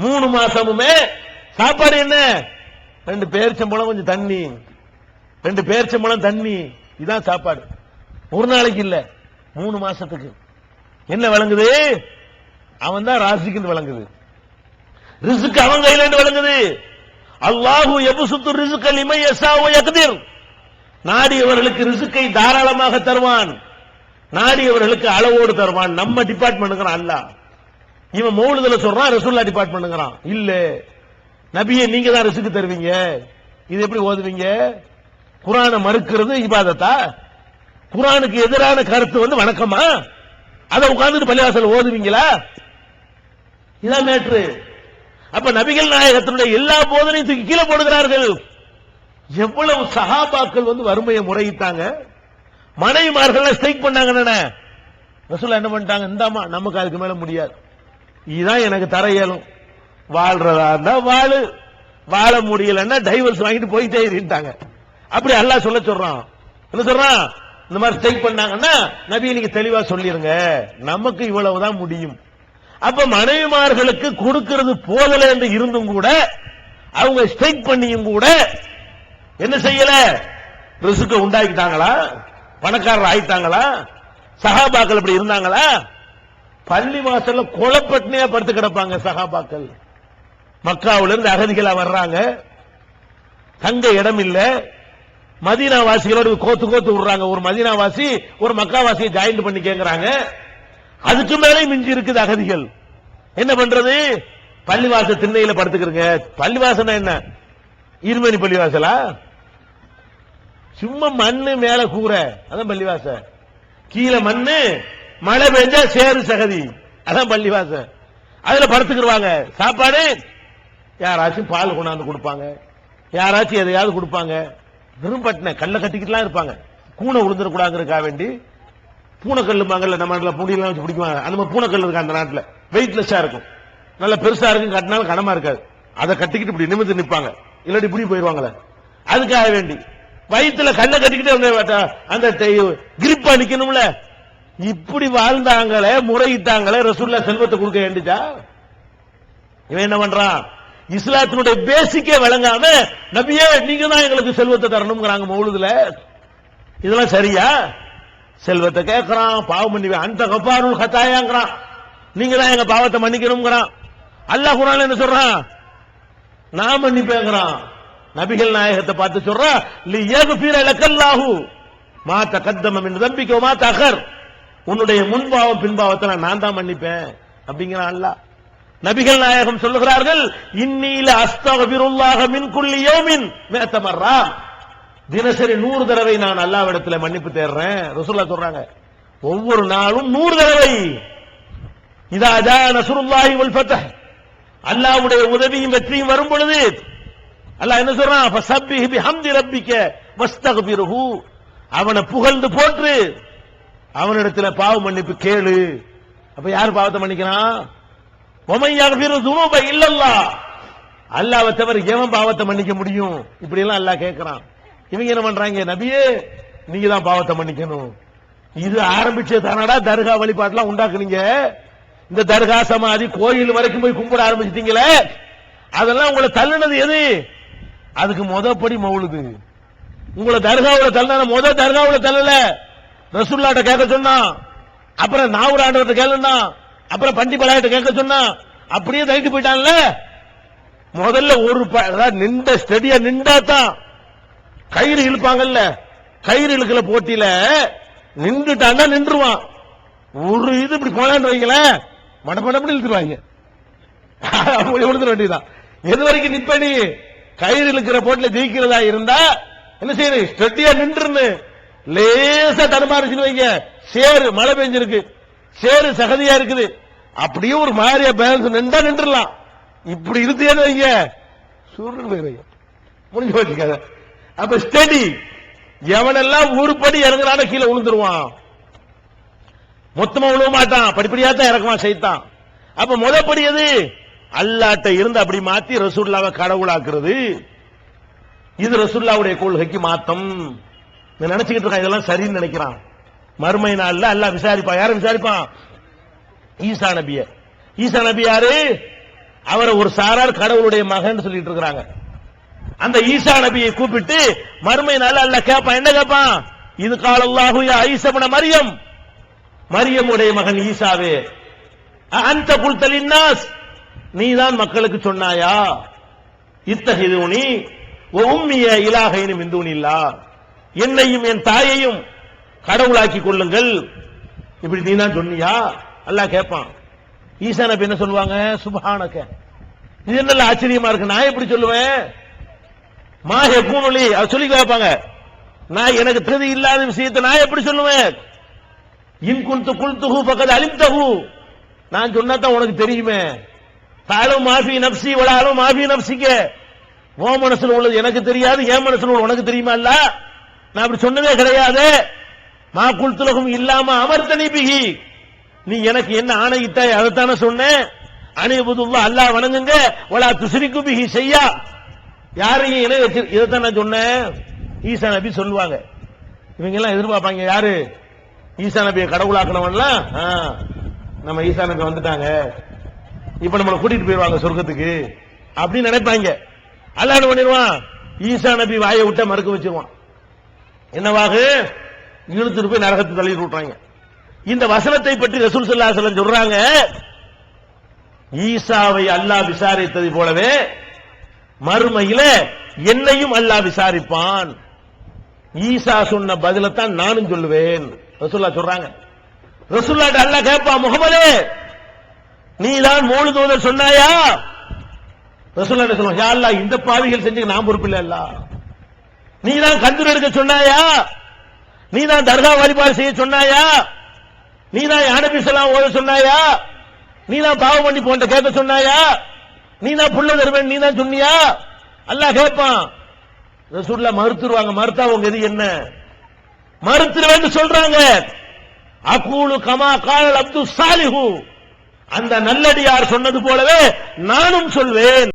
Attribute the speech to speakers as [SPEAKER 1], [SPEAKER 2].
[SPEAKER 1] 3 மாசமுமே சாப்பாடு என்ன? 2 பேரிச்சம்பழம் கொஞ்சம் தண்ணி, 2 பேரிச்சம்பழம் தண்ணி, இதான் சாப்பாடு. ஒரு நாளைக்கு இல்ல, 3 மாசத்துக்கு. என்ன விளங்குது? அவன் தான் ராசிக்கு விளங்குது. ரிஸ்க் அவன் கையில இருந்து விளங்குது. அல்லாஹு யப்சுத்து ரிஸ்க லிமன் யஷாஉ வ யக்திர். நாடியவர்களுக்கு ரிஸ்கை தாராளமாக தருவான், நாடியவர்களுக்கு அளவோடு தருவான். நம்ம டிபார்ட்மெண்ட்ங்கறான் அல்லாஹ். இவன் மௌலிதுல சொல்றான் ரசூலுல்லாஹ் டிபார்ட்மெண்ட்ங்கறான். இல்ல நபியே நீங்க தான் ரிஸ்க் தருவீங்க. இது எப்படி ஓதுவீங்க? குர்ஆனை மறுக்கிறது இபாதத்தா? குர்ஆனுக்கு எதிரான கருத்து வணக்கமா? அத உட்கார்ந்துட்டு பள்ளிவாசல் ஓதுவீங்களா? இதான் மேட்ரு. அப்ப நபிகள் நாயகத்தினுடைய எல்லா போதனையும் தூக்கி கீழே போடுகிறார்கள். எவ்வளவு சஹாபாக்கள் வறுமையை முறையிட்டாங்க. மனைவிமார்கள் ஸ்ட்ரைக் பண்ணாங்க. ரசூலுல்லாஹ் என்ன பண்ணிட்டாங்க? இந்தாமா நமக்கு அதுக்கு மேல முடியாது, இதுதான் எனக்கு தர இயலும். வாழ்றதா இருந்தா வாழு, வாழ முடியலன்னா டைவர்ஸ் வாங்கிட்டு போயிட்டே இருட்டாங்க. அப்படி அல்லாஹ் சொல்றான். என்ன சொல்றான்? இந்த மாதிரி ஸ்ட்ரைக் பண்ணாங்கன்னா நபி நீங்க தெளிவா சொல்லிருங்க, நமக்கு இவ்வளவுதான் முடியும். அப்ப மனைவிமார்களுக்கு கொடுக்கிறது போதல என்று இருந்தும் கூட அவங்க ஸ்ட்ரைக் பண்ணியும் கூட என்ன செய்யல? ரிஸ்க உண்டாக்கிட்டாங்களா? பணக்காரர் ஆயிட்டாங்களா? சஹாபாக்கள் அப்படி இருந்தாங்களா? பள்ளி வாசல்ல கொலப்பட்டினியா படுத்து கிடப்பாங்க சஹாபாக்கள். மக்காவுல இருந்து அகதிகளா வர்றாங்க, தங்க இடம் இல்ல. மதீனா வாசிகளோடு கோத்து கோத்து விடுறாங்க. ஒரு மதீனா வாசி ஒரு மக்கா வாசியை ஜாயிண்ட் பண்ணி கேட்கிறாங்க. அதுக்கு மேலே மிஞ்சி இருக்குது அகதிகள். என்ன பண்றது? பள்ளிவாசல் திண்ணையில படுத்துக்கிறங்க. பள்ளிவாசல் என்ன இருமணி பள்ளிவாசலா? சும்மா மண்ணு மேல கூரை, அதான் பள்ளிவாசல். கீழே மண்ணு, மழை பெஞ்சா சேரு சகதி, அதான் பள்ளிவாசல். அதுல படுத்துக்கிடுவாங்க. சாப்பாடு யாராச்சும் பால் கொண்டாந்து கொடுப்பாங்க, யாராச்சும் எதையாவது கொடுப்பாங்க. விரும்பட்டின கல்ல கட்டிக்கிட்டுலாம் இருப்பாங்க. கூனை விழுந்துடக்கூடாதுக்காக வேண்டி பூனைக்கல்லுமாங்கல்ல, நம்ம நாட்டில் புடியெல்லாம் வச்சு பிடிக்குவாங்க. அந்த மாதிரி பூனைக்கல் இருக்கு அந்த நாட்டில், வெயிட்லெஸ்ஸா இருக்கும், நல்ல பெருசா இருக்கும், கட்டினாலும் கனமா இருக்காது. அதை கட்டிக்கிட்டு இப்படி நிமிர்ந்து நிற்பாங்க, இல்லாட்டி இப்படி போயிருவாங்களே. அதுக்காக வேண்டி வயிற்றுல கல்ல கட்டிக்கிட்டு அந்த கிரிப்பா நிக்கணும்ல. இப்படி வாழ்ந்தாங்களே, முறையிட்டாங்களே. ரசூலுல்லாஹ் செல்வத்தை கொடுக்க வேண்டிச்சா? இவன் என்ன பண்றான்? இஸ்லாத்தினுடைய பேசிக்கே விளங்காம நபியே நீங்க தான் எங்களுக்கு செல்வத்தை தரணும்ங்கறாங்க மௌலிதுல. இதெல்லாம் சரியா? செல்வத்தை கேட்கறான், பாவம் பண்ணி அந்த கஃபாருல் ஹதாயாங்கறான், நீங்க தான் எங்க பாவத்தை மன்னிக்கணும்ங்கறான். அல்லாஹ் குர்ஆன்ல என்ன சொல்றான்? நான் மன்னிப்பேங்கறான். நபிகள் நாயகத்தை பார்த்து சொல்றான், லியக்ஃபிர லக்கல்லாஹு மா தகத்தம மின் தம்பிக வ மா தஅഖர். உன்னுடைய முன்பாவம் பின்பாவத்தை நான் தான் மன்னிப்பேன் அப்படிங்கறான் அல்லாஹ். நபிகள் நாயகம் சொல்லுகிறார்கள், இன்னீல அஸ்தக்பிருல்லாஹ மின் குல்லி யௌமின் மிஅத மர்ரா. தினசரி 100 தடவை நான் அல்லாஹ்விடத்தில் மன்னிப்பு தேடுறேன். ரசூலுல்லாஹ் சொல்றாங்க, ஒவ்வொரு நாளும் 100 தடவை. இதா ஜா நஸ்ருல்லாஹி வல் ஃபத்ஹ், அல்லாஹ்வுடைய உதவியும் வெற்றியும் வரும் பொழுது அல்லாஹ் என்ன சொல்றான்? ஃபஸப்பிஹ் பிஹம்தி ரப்பிக வஸ்தக்பிருஹு. அவனை புகழ்ந்து போற்று, அவனிடத்தில் பாவ மன்னிப்பு கேளு. அப்ப யார் பாவத்தை மன்னிக்கிறான்? வமன் யக்ஃபிரு ذுனூப இல்லல்லாஹ். அல்லாஹ்வை தவிர எவன் பாவத்தை மன்னிக்க முடியும்? இப்படி எல்லாம் அல்லாஹ் கேட்கிறான். இவங்க என்ன பண்றாங்க? நபியே நீங்க தான் பாவத்தை மன்னிக்கணும். இது ஆரம்பிச்ச தானடா தர்கா வழிபாட்டுலாம் உண்டாக்குனீங்க. இந்த தர்கா சமாதி கோயில் வரைக்கும் போய் கும்பிட ஆரம்பிச்சிட்டீங்களே, அதெல்லாம் உங்களை தள்ளுனது எது? அதுக்கு முதப்படி மௌலிது. உங்களை தர்காவுல தள்ளன, தர்காவுல தள்ளல. ரசூலுல்லாஹ்ட்ட கேட்க சொன்னா, அப்புறம் நாவூர் ஆண்டவர்ட்ட கேளுன்னா, அப்புறம் பண்டி பலாயிட்ட கேட்க சொன்னா, அப்படியே தள்ளிட்டு போயிட்டான்ல. முதல்ல ஒரு நின்ற ஸ்டெடியா நின்றா தான் கயிறு இழுப்பாங்கல்ல, கயிறு இழுக்கல போட்டியில நின்றுட்டான்னா நின்றுவான். ஒரு இது இப்படி போனான்னு வைக்கல, மடப்படப்படி இழுத்துருவாங்க, விழுந்துட வேண்டியதான். எது வரைக்கும் நிப்ப? நீ கயிறு இழுக்கிற போட்டில ஜெயிக்கிறதா இருந்தா என்ன செய்யணும்? ஸ்டெடியா நின்று லேசா தடுமாறிச்சுன்னு வைங்க, சேரு மழை பெஞ்சிருக்கு, சேரு சகதியா இருக்குது, அப்படியே ஒரு மாதிரியா பேலன்ஸ் நின்றா நின்றுலாம். இப்படி இருந்தேன்னு வைங்க, சுருன்னு போயிருங்க, முடிஞ்சு வச்சுக்காத. அப்ப ஸ்டடி. எவனெல்லாம் ஒரு படி இறங்குறான கீழே விழுந்துருவான், மொத்தமா விழுவ மாட்டான், படிப்படியா தான் இறக்குவான் சைத்தான். அப்ப முதப்படி எது? அல்லாஹ்ட்ட இருந்து அப்படி மாத்தி ரசூலுல்லாஹ்வை கடவுளாக்குறது. இது ரசூலுல்லாஹ்வுடைய கொள்கைக்கு மாத்தம். நினைச்சுக்கிட்டு இருக்கான் இதெல்லாம் சரின்னு நினைக்கிறான். மறுமை நாள்ல அல்லாஹ் விசாரிப்பான். யாரை விசாரிப்பான்? ஈசா நபிய. ஈசா நபி யாரு? அவரை ஒரு சாரார் கடவுளுடைய மகன் சொல்லிட்டு இருக்கிறாங்க. அந்த ஈசா நபியை கூப்பிட்டு மறுமை நாள் அல்லாஹ் கேட்பான். என்ன கேட்பான்? இது கால அல்லாஹு யா ஈசா இப்னு மரியம், மரியமுடைய மகன் ஈசாவே, அன்த குல்த லின்னாஸ், நீதான் மக்களுக்கு சொன்னாயா, இத்தஹிதுனி வ உம்மிய இலாஹைனி மின் தூனில்லாஹ், என்னையும் என் தாயையும் கடவுளாக்கி கொள்ளுங்கள், இப்படி நீதான் சொன்னியா? அல்லாஹ் கேட்பான். ஈசா நபி என்ன சொல்லுவாங்க? சுப்ஹானக, இது என்ன ஆச்சரியமா இருக்கு, நான் எப்படி சொல்லுவேன்? மா யகூனுலி, அது சொல்லி கேட்பாங்க. நான் எனக்கு தகுதி இல்லாத விஷயத்தை நான் எப்படி சொல்லுவேன்? இன் குன்து குல்துஹு ஃபகத் அலிம்தஹு, நான் சொன்னா தான் உனக்கு தெரியுமே. தஅலமு மா ஃபீ நஃப்ஸி வ லா அலமு மா ஃபீ நஃப்ஸிக, உன் மனசுல உள்ளது எனக்கு தெரியாது, என் மனசுல உள்ளது உனக்கு தெரியுமா? இல்ல, நான் அப்படி சொன்னதே கிடையாது. மா குல்து லஹும் இல்லாம அமர்தனி பிஹி, நீ எனக்கு என்ன ஆணையிட்டாய் அதைத்தானே சொன்னேன். அனிபுதுல்லாஹ், அல்லாஹ் வணங்குங்க, வலா துஸ்ரிகு பிஹி ஷையா, யாரையும் இணை வச்சு, இதைத்தான் நான் சொன்னேன். ஈசா நபி சொல்லுவாங்க. இவங்க எல்லாம் எதிர்பார்ப்பாங்க, யாரு? ஈசா நபியை கடவுளாக்கணவன்லாம், நம்ம ஈசா நபி வந்துட்டாங்க, இப்ப நம்மளை கூட்டிட்டு போயிருவாங்க சொர்க்கத்துக்கு அப்படின்னு நினைப்பாங்க. அல்லாஹ் என்ன பண்ணிடுவான்? ஈசா நபி வாயை விட்ட மறுக்க வச்சிருவான். என்னவாக? இழுத்துட்டு போய் நரகத்தை தள்ளி விட்டுறாங்க. இந்த வசனத்தை பற்றி ரசூல் ஸல்லல்லாஹு அலைஹி வஸல்லம் சொல்றாங்க, ஈசாவை அல்லாஹ் விசாரித்ததை போலவே மறுமையில என்னையும் அல்லாஹ் விசாரிப்பான். ஈசா சொன்ன பதிலத்தான் நானும் சொல்லுவேன் ரசூலுல்லாஹ் சொல்றாங்க. ரசூலுல்லாஹ் அல்லாஹ் கேட்பான், முஹம்மதே நீதான் மௌலிதோதர் சொன்னாயா? ரசூலுல்லாஹ் என்ன சொல்லுவாங்க? யா அல்லாஹ், இந்த பாவிகள் செஞ்சு நான் பொறுப்பில்லை. அல்லாஹ், நீதான் கந்தூர் எடுக்க சொன்னாயா? நீதான் தர்கா வழிபாடு செய்ய சொன்னாயா? நீதான் யானபி ஸலாம் ஓத சொன்னாயா? நீதான் பாவ மன்னி போன்ற கேட்க சொன்னாயா? நீதான் புள்ள தருவேன் நீதான் சொன்னியா? அல்லாஹ் கேட்பான். ரசூலுல்லாஹ் மறுத்துருவாங்க. மறுத்தா உங்க எது என்ன? மறுத்துருவேன்னு சொல்றாங்க. அகூலு கமா கால் அப்துல் சாலிஹு, அந்த நல்லடியார் சொன்னது போலவே நானும் சொல்வேன்.